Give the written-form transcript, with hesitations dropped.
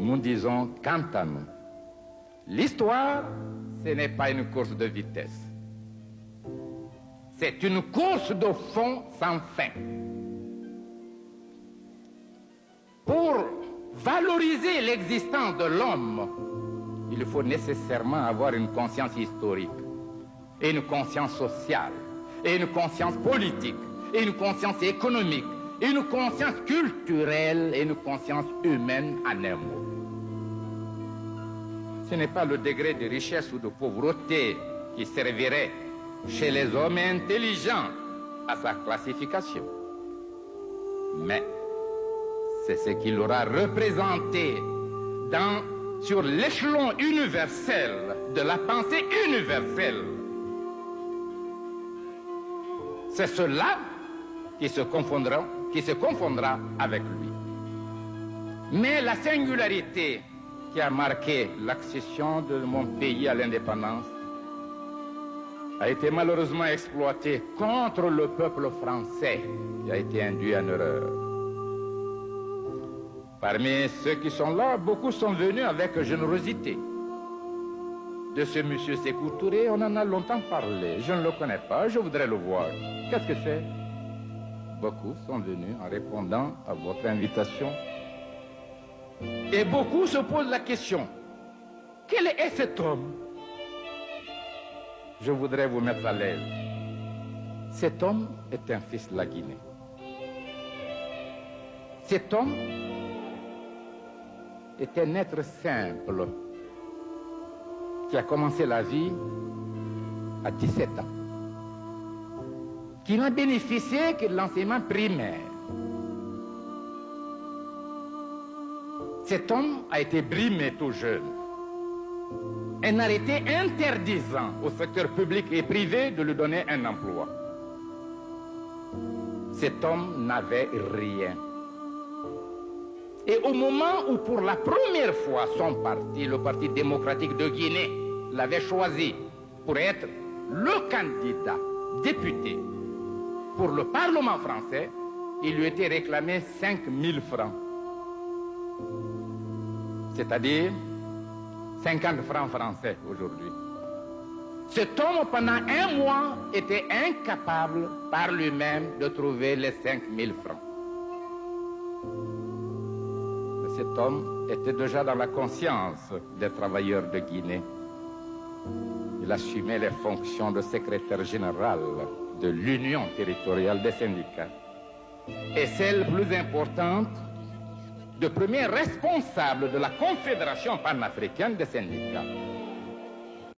nous disons quant à nous, l'histoire, ce n'est pas une course de vitesse. C'est une course de fond sans fin. Pour valoriser l'existence de l'homme, il faut nécessairement avoir une conscience historique, et une conscience sociale, et une conscience politique, et une conscience économique, et une conscience culturelle, et une conscience humaine en un mot. Ce n'est pas le degré de richesse ou de pauvreté qui servirait chez les hommes intelligents à sa classification, mais c'est ce qu'il aura représenté sur l'échelon universel de la pensée universelle. C'est cela qui se confondra avec lui. Mais la singularité qui a marqué l'accession de mon pays à l'indépendance a été malheureusement exploitée contre le peuple français qui a été induit en erreur. Parmi ceux qui sont là, beaucoup sont venus avec générosité. De ce monsieur Sékou Touré, on en a longtemps parlé. Je ne le connais pas, je voudrais le voir. Qu'est-ce que c'est? Beaucoup sont venus en répondant à votre invitation. Et beaucoup se posent la question, quel est cet homme? Je voudrais vous mettre à l'aise. Cet homme est un fils de la Guinée. Cet homme est un être simple qui a commencé la vie à 17 ans, qui n'a bénéficié que de l'enseignement primaire. Cet homme a été brimé tout jeune. Un arrêté interdisant au secteur public et privé de lui donner un emploi. Cet homme n'avait rien. Et au moment où pour la première fois son parti, le Parti démocratique de Guinée, l'avait choisi pour être le candidat député pour le Parlement français, il lui était réclamé 5 000 francs. C'est-à-dire 50 francs français aujourd'hui. Cet homme, pendant un mois, était incapable par lui-même de trouver les 5 000 francs. Mais cet homme était déjà dans la conscience des travailleurs de Guinée. Il assumait les fonctions de secrétaire général de l'Union territoriale des syndicats. Et celle plus importante, de premier responsable de la Confédération panafricaine des syndicats.